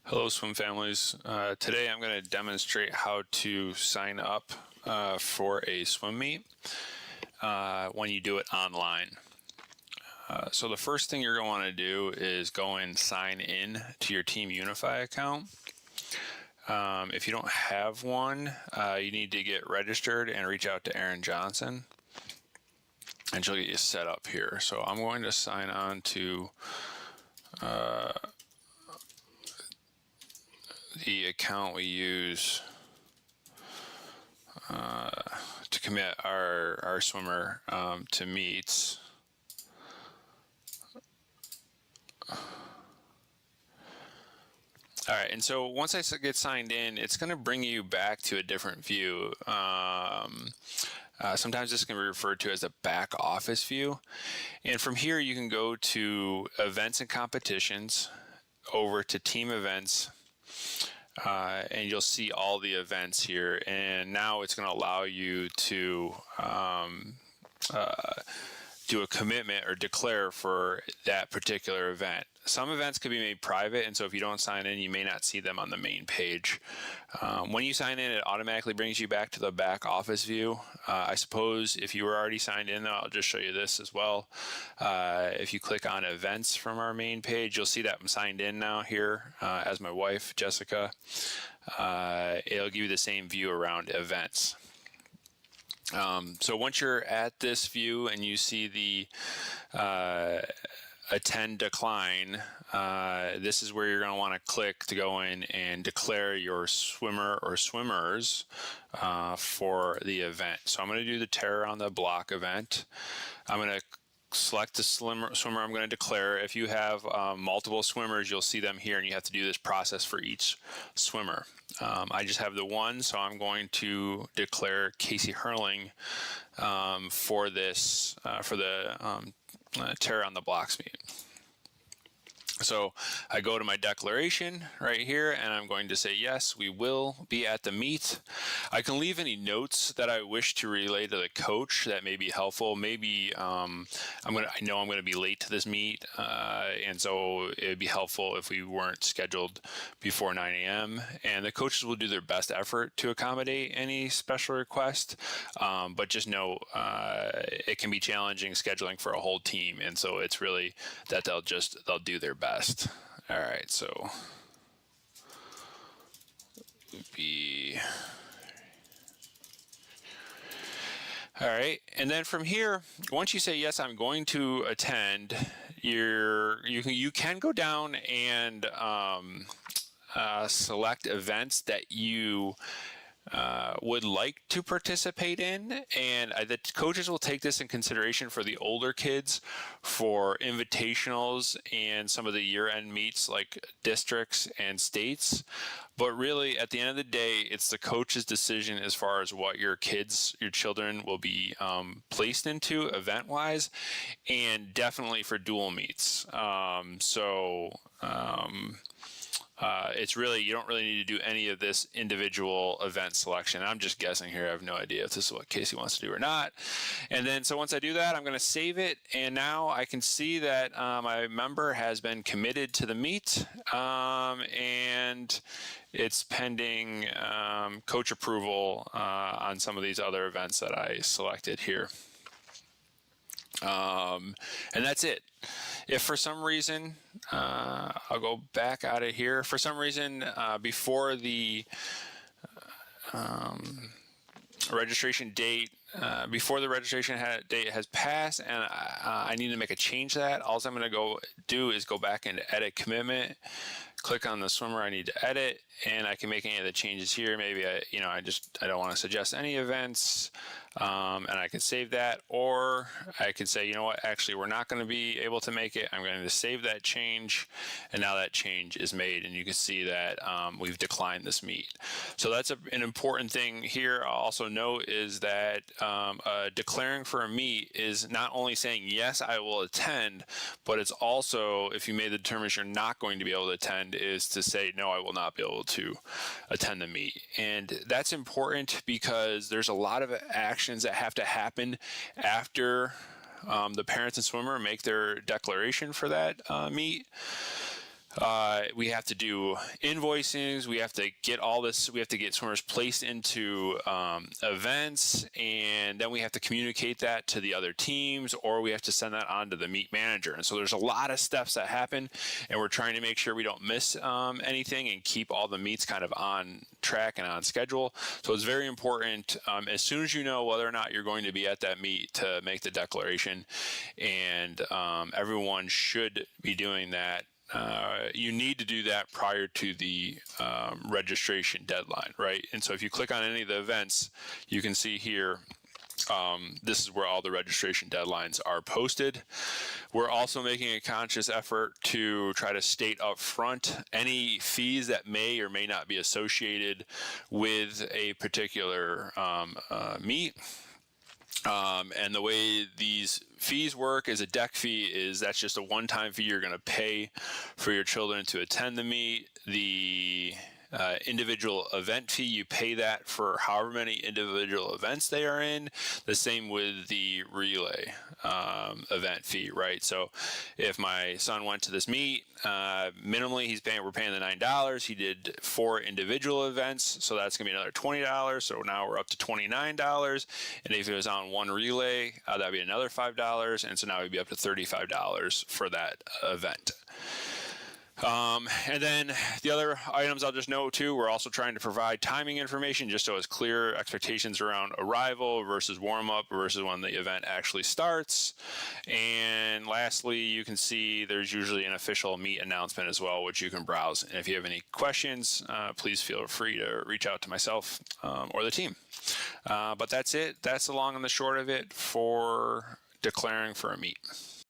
Hello, swim families. Today I'm going to demonstrate how to sign up for a swim meet when you do it online. So the first thing you're going to want to do is go and sign in to your Team Unify account. If you don't have one, you need to get registered and reach out to Erin Johnson, and she'll get you set up here. So I'm going to sign on to the account we use to commit our swimmer to meets. All right, and so once I get signed in, it's going to bring you back to a different view. Sometimes this can be referred to as a back office view. And from here, you can go to events and competitions, over to team events, and you'll see all the events here. And now it's going to allow you to do a commitment or declare for that particular event. Some events could be made private, and so if you don't sign in, you may not see them on the main page. When you sign in, it automatically brings you back to the back office view. I suppose if you were already signed in, though, I'll just show you this as well. If you click on events from our main page, you'll see that I'm signed in now here as my wife, Jessica. It'll give you the same view around events. So once you're at this view and you see the attend decline, this is where you're going to want to click to go in and declare your swimmer or swimmers for the event. So I'm going to do the Terror on the Block event. I'm going to select the swimmer I'm going to declare. If you have multiple swimmers, you'll see them here, and you have to do this process for each swimmer. I just have the one, so I'm going to declare Casey Hurling for this, for the Terror on the Blocks meet. So I go to my declaration right here, and I'm going to say, yes, we will be at the meet. I can leave any notes that I wish to relay to the coach that may be helpful. Maybe I know I'm going to be late to this meet, and so it'd be helpful if we weren't scheduled before 9 a.m. And the coaches will do their best effort to accommodate any special request, but just know it can be challenging scheduling for a whole team, and so it's really that they'll do their best. All right, so all right, and then from here, once you say yes, I'm going to attend, you can go down and select events that you would like to participate in, and the coaches will take this in consideration for the older kids for invitationals and some of the year-end meets like districts and states. But really, at the end of the day, it's the coach's decision as far as what your children will be placed into event-wise, and definitely for dual meets. It's really, you don't really need to do any of this individual event selection. I'm just guessing here. I have no idea if this is what Casey wants to do or not. And then, so once I do that, I'm going to save it. And now I can see that my member has been committed to the meet, and it's pending coach approval on some of these other events that I selected here. And that's it. If for some reason, I'll go back out of here. For some reason, before the registration date, before the registration date has passed, and I need to make a change to that, all I'm going to go do is go back and edit commitment, click on the swimmer I need to edit, and I can make any of the changes here. Maybe I don't want to suggest any events, and I can save that, or I could say, you know what, actually we're not going to be able to make it. I'm going to save that change, and now that change is made, and you can see that we've declined this meet. So that's an important thing here. I'll also note is that declaring for a meet is not only saying yes, I will attend, but it's also, if you made the determination you're not going to be able to attend, is to say no, I will not be able to attend the meet. And that's important because there's a lot of actions that have to happen after the parents and swimmer make their declaration for that meet. We have to do invoicings. We have to get all this. We have to get swimmers placed into events, and then we have to communicate that to the other teams, or we have to send that on to the meet manager. And so there's a lot of steps that happen, and we're trying to make sure we don't miss anything and keep all the meets kind of on track and on schedule. So it's very important as soon as you know whether or not you're going to be at that meet to make the declaration, and everyone should be doing that. You need to do that prior to the registration deadline, right? And so if you click on any of the events, you can see here, this is where all the registration deadlines are posted. We're also making a conscious effort to try to state up front any fees that may or may not be associated with a particular meet. And the way these fees work is a deck fee is that's just a one-time fee you're going to pay for your children to attend the meet. The individual event fee, you pay that for however many individual events they are in. The same with the relay event fee, right? So if my son went to this meet, minimally we're paying the $9. He did 4 individual events, so that's gonna be another $20. So now we're up to $29. And if it was on one relay, that'd be another $5. And so now we'd be up to $35 for that event. And then the other items I'll just note too, we're also trying to provide timing information just so it's clear expectations around arrival versus warm up versus when the event actually starts. And lastly, you can see there's usually an official meet announcement as well, which you can browse. And if you have any questions, please feel free to reach out to myself or the team. But that's it. That's the long and the short of it for declaring for a meet.